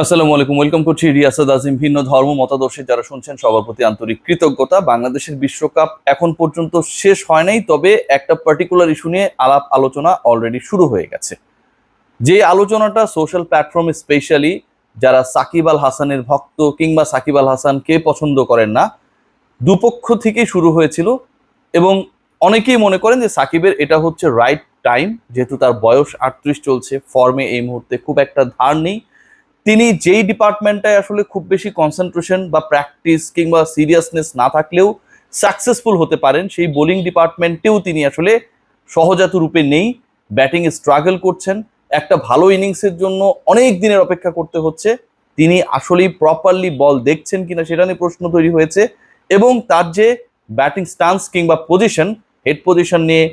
আসসালামু আলাইকুম, ওয়েলকাম করছি রিয়াসাদ আজিম। ভিন্ন ধর্ম মতাদর্শী যারা শুনছেন সবার প্রতি আন্তরিক কৃতজ্ঞতা। বাংলাদেশের বিশ্বকাপ এখন পর্যন্ত শেষ হয় নাই, তবে একটা পার্টিকুলার ইস্যু নিয়ে আলাপ আলোচনা অলরেডি শুরু হয়ে গেছে। যে আলোচনাটা সোশ্যাল প্ল্যাটফর্মে স্পেশালি যারা সাকিব আল হাসানের ভক্ত কিংবা সাকিব আল হাসানকে পছন্দ করেন না, দুপক্ষ থেকেই শুরু হয়েছিল। এবং অনেকেই মনে করেন যে সাকিবের এটা হচ্ছে রাইট টাইম, যেহেতু তার বয়স 38 চলছে, ফর্মে এই মুহূর্তে খুব একটা ধার নেই। তিনি যেই ডিপার্টমেন্টটায় আসলে খুব বেশি কনসেন্ট্রেশন বা প্র্যাকটিস কিংবা সিরিয়াসনেস না থাকলেও সাকসেসফুল হতে পারেন, সেই বোলিং ডিপার্টমেন্টেও তিনি আসলে সহজাত রূপে নেই। ব্যাটিংয়ে স্ট্রাগল করছেন, একটা ভালো ইনিংসের জন্য অনেক দিনের অপেক্ষা করতে হচ্ছে। তিনি আসলেই প্রপারলি বল দেখছেন কিনা সেটা নিয়ে প্রশ্ন তৈরি হয়েছে। এবং তার যে ব্যাটিং স্টান্স কিংবা পজিশন, হেড পজিশন নিয়ে,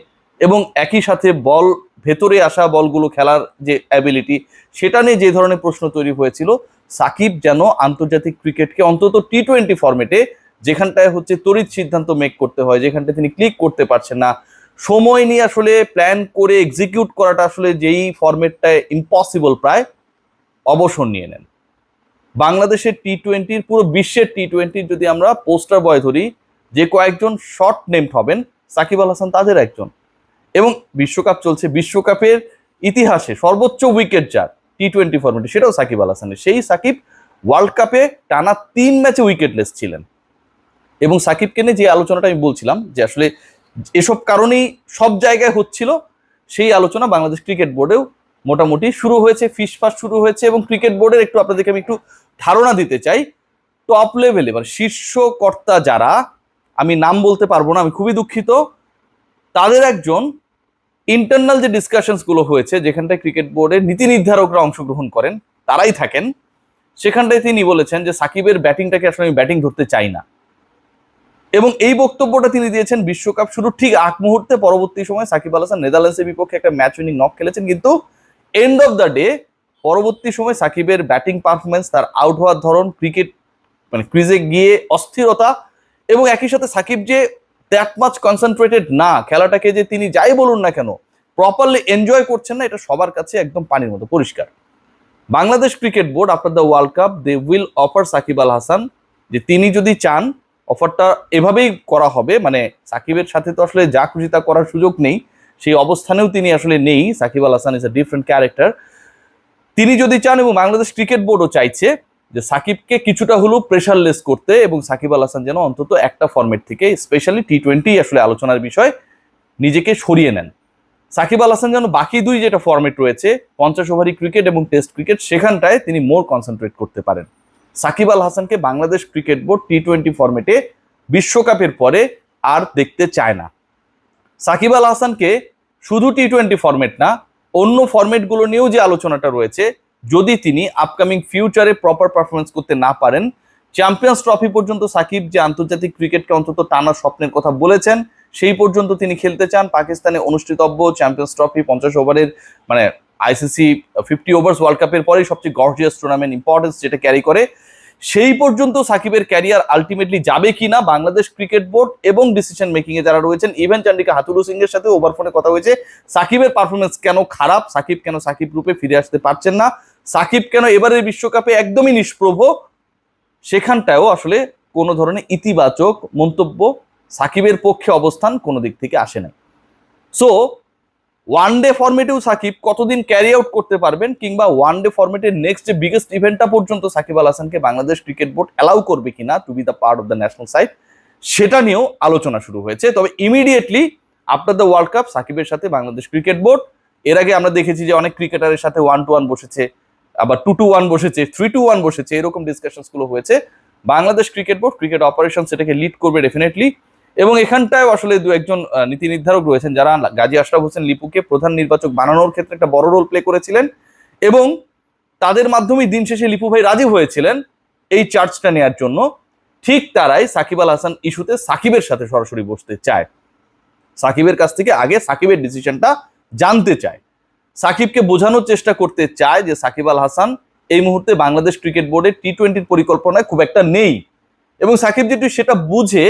এবং একই সাথে বল ভেতরে আসা বলগুলো খেলার যে অ্যাবিলিটি, সেটা নিয়ে যে ধরনের প্রশ্ন তৈরি হয়েছিল, সাকিব যেন আন্তর্জাতিক ক্রিকেটকে অন্তত টি-20 ফরম্যাটে, যেখানটায় হচ্ছে তড়িৎ সিদ্ধান্ত মেক করতে হয়, যেখানটায় তিনি ক্লিক করতে পারছেন না, সময় নিয়ে আসলে প্ল্যান করে এক্সিকিউট করাটা আসলে যেই ফরম্যাটটায় ইম্পসিবল প্রায়, অবসর নিয়ে নেন। বাংলাদেশের টি-20, পুরো বিশ্বের টি-20 যদি আমরা পোস্টার বয় ধরি, যে কয়েকজন শর্ট নেমড হবেন, সাকিব আল হাসান তাদের একজন। এবং বিশ্বকাপ চলছে, বিশ্বকাপের ইতিহাসে সর্বোচ্চ উইকেট যার টি-20 ফরম্যাটে, সেটাও সাকিব আল হাসানের। সেই সাকিব ওয়ার্ল্ড কাপে টানা 3 ম্যাচে উইকেটলেস ছিলেন। এবং সাকিবকে নিয়ে যে আলোচনাটা আমি বলছিলাম যে আসলে এসব কারণেই সব জায়গায় হচ্ছিল, সেই আলোচনা বাংলাদেশ ক্রিকেট বোর্ডেও মোটামুটি শুরু হয়েছে, ফিসফাস শুরু হয়েছে। এবং ক্রিকেট বোর্ডের একটু আপনাদেরকে আমি একটু ধারণা দিতে চাই। টপ লেভেলে মানে শীর্ষ কর্তা যারা, আমি নাম বলতে পারবো না, আমি খুবই দুঃখিত, তাদের একজন ইন্টারনাল যে ডিসকাশনস গুলো হয়েছে, যেখানটায় ক্রিকেট বোর্ডের নীতি নির্ধারকরা অংশগ্রহণ করেন, তারাই থাকেন, সেখানটায় তিনি বলেছেন যে সাকিবের ব্যাটিংটাকে আসলে আমি ব্যাটিং ধরতে চাই না। এবং এই বক্তব্যটা তিনি দিয়েছেন বিশ্বকাপ শুরুর ঠিক আগ মুহূর্তে। পরবর্তী সময় সাকিব আল হাসান নেদারল্যান্ডসের বিপক্ষে একটা ম্যাচ উইনিং নক খেলেছেন, কিন্তু এন্ড অফ দ্য ডে পরবর্তী সময় সাকিবের ব্যাটিং পারফরমেন্স, তার আউট হওয়ার ধরন, ক্রিকেট মানে ক্রিজে গিয়ে অস্থিরতা, এবং একই সাথে সাকিব যে দ্যাট মাচ কনসেন্ট্রেটেড না, খেলাটাকে যে তিনি যাই বলুন না কেন প্রপারলি এনজয় করছেন না, এটা সবার কাছে একদম পানির মতো পরিষ্কার। Bangladesh cricket board after the world cup they will offer Shakib Al Hasan, যে তিনি যদি চান অফারটা এভাবেই করা হবে। মানে সাকিবের সাথে তো আসলে যা খুশি তা করার সুযোগ নেই, সেই অবস্থানেও তিনি আসলে নেই। Shakib Al Hasan is a different character. তিনি যদি চান, এবং বাংলাদেশ ক্রিকেট বোর্ডও চাইছে, যে সাকিবকে কিছুটা হলেও প্রেশারলেস করতে, এবং সাকিব আল হাসান যেন অন্তত একটা ফরম্যাট থেকে, স্পেশালি টি-20 আসলে আলোচনার বিষয়, নিজেকে সরিয়ে নেন। সাকিব আল হাসান যেন বাকি দুই যেটা ফরম্যাট রয়েছে, 50 ওভারি ক্রিকেট এবং টেস্ট ক্রিকেট, সেখানটায় তিনি মোর কনসেন্ট্রেট করতে পারেন। সাকিব আল হাসানকে বাংলাদেশ ক্রিকেট বোর্ড টি-20 ফরম্যাটে বিশ্বকাপের পরে আর দেখতে চায় না। সাকিব আল হাসানকে শুধু টি-20 ফরম্যাট না, অন্য ফরম্যাটগুলো নিয়েও যে আলোচনাটা রয়েছে, যদি তিনি আপকামিং ফিউচারে প্রপার পারফরমেন্স করতে না পারেন, চ্যাম্পিয়ন্স ট্রফি পর্যন্ত সাকিব যে আন্তর্জাতিক ক্রিকেটকে অন্তত টানার স্বপ্নের কথা বলেছেন, সেই পর্যন্ত তিনি খেলতে চান। পাকিস্তানে অনুষ্ঠিতব্য চ্যাম্পিয়ন্স ট্রফি 50 ওভারের মানে আইসিসি 50 ওভার্স ওয়ার্ল্ড কাপের পরেই সবচেয়ে গর্জিয়াস টুর্নামেন্ট, ইম্পর্টেন্স যেটা ক্যারি করে, সেই পর্যন্ত সাকিবের ক্যারিয়ার আলটিমেটলি যাবে কিনা বাংলাদেশ ক্রিকেট বোর্ড এবং ডিসিশন মেকিং এ যারা রয়েছেন, ইভেন চান্ডিকা হাথুরু সিং এর সাথে ওভার ফোনে কথা হয়েছে। সাকিবের পারফরমেন্স কেন খারাপ, সাকিব কেন সাকিব রূপে ফিরে আসতে পারছেন না, সাকিব কেন এবারের বিশ্বকাপে একদমই নিষ্প্রভ, সেখানটাও আসলে কোনো ধরনের ইতিবাচক মন্তব্য, সাকিবের পক্ষে অবস্থান কোনো দিক থেকে আসে নাই। সো ওয়ানডে ফরম্যাটেও সাকিব কতদিন ক্যারি আউট করতে পারবেন, কিংবা ওয়ানডে ফরম্যাটের নেক্সট যে বিগেস্ট ইভেন্টটা পর্যন্ত সাকিব আল হাসানকে বাংলাদেশ ক্রিকেট বোর্ড অ্যালাউ করবে কিনা to be the part of the national side, সেটা নিয়েও আলোচনা শুরু হয়েছে। তবে immediately after the world cup সাকিবের সাথে বাংলাদেশ ক্রিকেট বোর্ড, এর আগে আমরা দেখেছি যে অনেক ক্রিকেটারের সাথে 1-1 বসেছে, আবার 2-1 বসেছে, 3-1 বসেছে, এরকম ডিসকাশনস গুলো হয়েছে। Bangladesh cricket board cricket operation সেটাকে লিড করবে ডেফিনেটলি। এবং এখানটায় আসলে দু একজন নীতি নির্ধারক রয়েছেন যারা গাজী আশরাফ হোসেন লিপুকে প্রধান নির্বাচক বানানোর ক্ষেত্রে একটা বড় রোল প্লে করেছিলেন, এবং তাদের মাধ্যমেই দিন শেষে লিপু ভাই রাজি হয়েছিলেন এই চার্জটা নেওয়ার জন্য। ঠিক তারাই সাকিব আল হাসান ইস্যুতে সাকিবের সাথে সরাসরি বসতে চায়, সাকিবের কাছ থেকে আগে সাকিবের ডিসিশনটা জানতে চায়, সাকিবকে বোঝানোর চেষ্টা করতে চায় যে সাকিব আল হাসান এই মুহূর্তে বাংলাদেশ ক্রিকেট বোর্ডের টি-20 পরিকল্পনায় খুব একটা নেই, এবং সাকিব যেটি সেটা বুঝে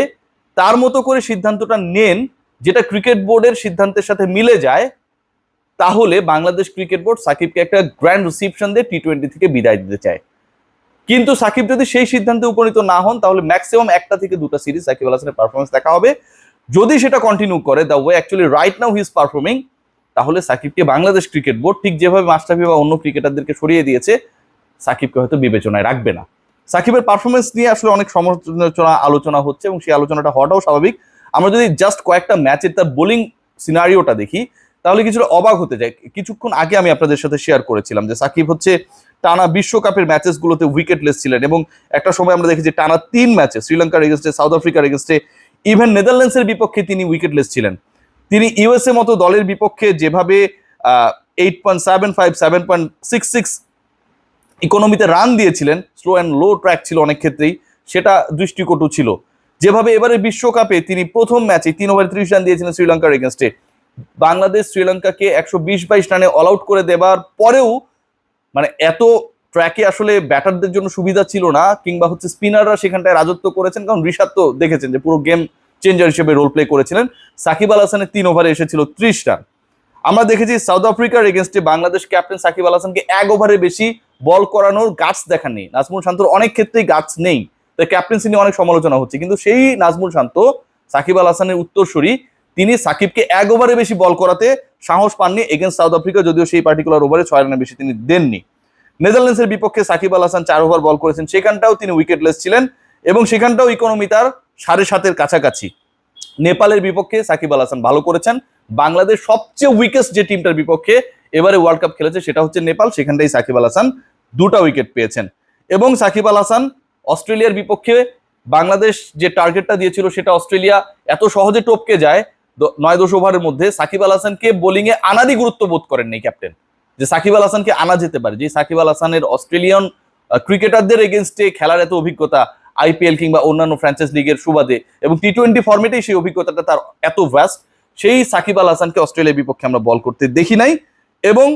তার মতো করে সিদ্ধান্তটা নেন, যেটা ক্রিকেট বোর্ডের সিদ্ধান্তের সাথে মিলে যায়, তাহলে বাংলাদেশ ক্রিকেট বোর্ড সাকিবকে একটা গ্র্যান্ড রিসিপশন দিয়ে টি-20 থেকে বিদায় দিতে চায়। কিন্তু সাকিব যদি সেই সিদ্ধান্তে উপনীত না হন তাহলে ম্যাক্সিমাম 1টা থেকে 2টা সিরিজ সাকিব আল হাসানের পারফরমেন্স দেখা হবে। যদি সেটা কন্টিনিউ করে the way actually right now he is performing, তাহলে সাকিবকে বাংলাদেশ ক্রিকেট বোর্ড ঠিক যেভাবে মাশরাফি বা অন্য ক্রিকেটারদেরকে সরিয়ে দিয়েছে সাকিবকে হয়তো বিবেচনায় রাখবে না। সাকিবের পারফরমেন্স নিয়ে আসলে অনেক সমালোচনা আলোচনা হচ্ছে এবং সেই আলোচনাটা হওয়াটাও স্বাভাবিক। আমরা যদি জাস্ট কয়েকটা ম্যাচের তার বোলিং সিনারিওটা দেখি তাহলে কিছুটা অবাক হতে যায়। কিছুক্ষণ আগে আমি আপনাদের সাথে শেয়ার করেছিলাম যে সাকিব হচ্ছে টানা বিশ্বকাপের ম্যাচেসগুলোতে উইকেটলেস ছিলেন এবং একটা সময় আমরা দেখি যে টানা 3 ম্যাচে শ্রীলঙ্কার এগেনস্টে, সাউথ আফ্রিকার এগেনস্টে, ইভেন নেদারল্যান্ডসের বিপক্ষে তিনি উইকেটলেস ছিলেন। তিনি ইউএসএ মতো দলের বিপক্ষে যেভাবে 8.75 7.66 ইকোনমিতে রান দিয়েছিলেন, স্লো অ্যান্ড লো ট্র্যাক ছিল অনেক ক্ষেত্রেই, সেটা দৃষ্টিকটু ছিল। যেভাবে এবারে বিশ্বকাপে তিনি প্রথম ম্যাচে 3 ওভারে 30 রান দিয়েছিলেন শ্রীলঙ্কার এগেনস্টে, বাংলাদেশ শ্রীলঙ্কাকে 120-22 রানে অল আউট করে দেবার পরেও মানে এত ট্র্যাকে আসলে ব্যাটারদের জন্য সুবিধা ছিল না, কিংবা হচ্ছে স্পিনাররা সেখানটায় রাজত্ব করেছেন, কারণ ঋষাদ তো দেখেছেন যে পুরো গেম চেঞ্জার হিসেবে রোল প্লে করেছিলেন। সাকিব আল হাসানের 3 ওভারে এসেছিল 30 রান। আমরা দেখেছি সাউথ আফ্রিকার এগেনস্টে বাংলাদেশ ক্যাপ্টেন সাকিব আল হাসানকে 1 ওভারে বেশি বল করানোর গাটস দেখাননি। নাজমুল শান্তর অনেক ক্ষেত্রেই গাটস নেই, তাই ক্যাপ্টেন্সি নিয়ে অনেক সমালোচনা হচ্ছে, কিন্তু সেই নাজমুল শান্ত সাকিব আল হাসানের উত্তরসূরি, তিনি সাকিবকে 1 ওভারে বেশি বল করাতে সাহস পাননি এগেনস্ট সাউথ আফ্রিকা, যদিও সেই পার্টিকুলার ওভারে 6 রানের বেশি তিনি দেননি। নেদারল্যান্ডসের বিপক্ষে সাকিব আল হাসান 4 ওভার বল করেছেন, সেখানটাও তিনি উইকেটলেস ছিলেন এবং সেখানটাও ইকোনমি তার 7.5-এর কাছাকাছি। নেপালের বিপক্ষে সাকিব আল হাসান ভালো করেছেন। বাংলাদেশ সবচেয়ে উইকেস্ট যে টিমটার বিপক্ষে এবারে ওয়ার্ল্ড কাপ খেলেছে সেটা হচ্ছে নেপাল, সেখানটাই সাকিব আল হাসান 2টা উইকেট পেয়েছেন। এবং সাকিব আল হাসান অস্ট্রেলিয়ার বিপক্ষে বাংলাদেশ যে টার্গেটটা দিয়েছিল সেটা অস্ট্রেলিয়া এত সহজে টপকে যায় 9-10 ওভারের মধ্যে। সাকিব আল হাসানকে বোলিংয়ে আনারই গুরুত্ব বোধ করেননি ক্যাপ্টেন, যে সাকিব আল হাসানকে আনা যেতে পারে। যে সাকিব আল হাসানের অস্ট্রেলিয়ান ক্রিকেটারদের এগেনস্টে খেলার এত অভিজ্ঞতা, আইপিএল কিংবা অন্যান্য ফ্র্যাঞ্চাইজ লিগের সুবাদে, এবং টি-20 ফর্মেটেই সেই অভিজ্ঞতাটা তার এত ভ্যাস্ট, সেই সাকিব আল হাসানকে অস্ট্রেলিয়ার বিপক্ষে আমরা বল করতে দেখি নাই। এবং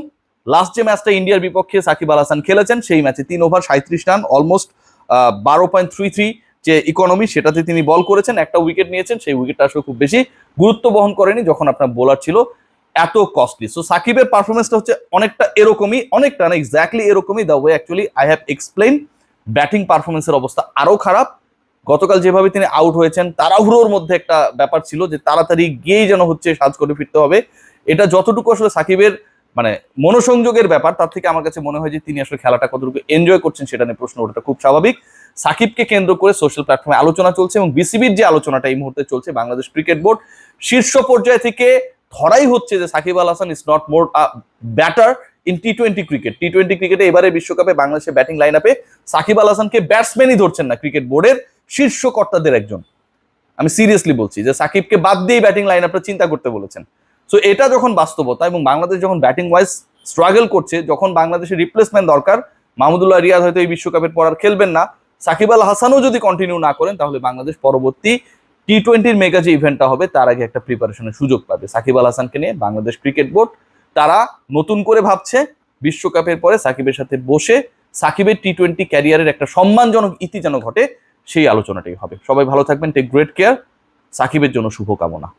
লাস্ট যে ম্যাচটা ইন্ডিয়ার বিপক্ষে সাকিব আল হাসান খেলেছেন, সেই ম্যাচে 3 ওভার 37 রান, অলমোস্ট 12.33 যে ইকোনমি, সেটাতে তিনি বল করেছেন, একটা উইকেট নিয়েছেন। সেই উইকেটটা আসলে খুব বেশি গুরুত্ব বহন করেনি যখন আপনার বোলার ছিল এত কস্টলি। সো সাকিবের পারফরমেন্সটা হচ্ছে অনেকটা এরকমই, অনেকটা না এক্স্যাক্টলি এরকমই, the way actually I have explain. Batting পারফরমেন্সের অবস্থা আরো খারাপ। গতকাল যেভাবে তিনি আউট হয়েছেন, তাড়াহুড়োর মধ্যে একটা ব্যাপার ছিল যে তাড়াতাড়ি গিয়েই যেন হচ্ছে সাজ করে ফিরতে হবে, এটা যতটুকু আসলে সাকিবের মানে মনোসংযোগের ব্যাপার, তার থেকে আমার কাছে মনে হয় যে তিনি আসলে খেলাটা কতটুকু এনজয় করছেন সেটা নিয়ে প্রশ্ন ওঠাটা খুব স্বাভাবিক। সাকিবকে কেন্দ্র করে সোশ্যাল প্ল্যাটফর্মে আলোচনা চলছে এবং বিসিবির যে আলোচনাটা এই মুহূর্তে চলছে, বাংলাদেশ ক্রিকেট বোর্ড শীর্ষ পর্যায় থেকে ধরাই হচ্ছে যে Shakib Al Hasan is not more batter in টি-20 ক্রিকেট। টি-20 ক্রিকেটে এবারে বিশ্বকাপে বাংলাদেশের ব্যাটিং লাইন আপে সাকিব আল হাসানকে ব্যাটসম্যানই ধরছেন না ক্রিকেট বোর্ডের শীর্ষ কর্তাদের একজন। আমি সিরিয়াসলি বলছি যে সাকিবকে বাদ দিয়ে ব্যাটিং লাইন আপটা চিন্তা করতে বলেছেন। সো এটা যখন বাস্তবতা এবং বাংলাদেশ যখন ব্যাটিং ওয়াইজ স্ট্রাগল করছে, যখন বাংলাদেশের রিপ্লেসমেন্ট দরকার, মাহমুদুল্লাহ রিয়াদ হয়তো এই বিশ্বকাপের পর আর খেলবেন না, সাকিব আল হাসানও যদি কন্টিনিউ না করেন, তাহলে বাংলাদেশ পরবর্তী টি-20 মেগা যে ইভেন্টটা হবে তার আগে একটা প্রিপারেশনের সুযোগ পাবে। সাকিব আল হাসানকে নিয়ে বাংলাদেশ ক্রিকেট বোর্ড তারা নতুন করে ভাবছে, বিশ্বকাপের পরে সাকিবের সাথে বসে সাকিবের টি-20 ক্যারিয়ারের একটা সম্মানজনক ইতি যেন ঘটে, সেই আলোচনাটাই হবে। সবাই ভালো থাকবেন, টেক গ্রেট কেয়ার। সাকিবের জন্য শুভকামনা।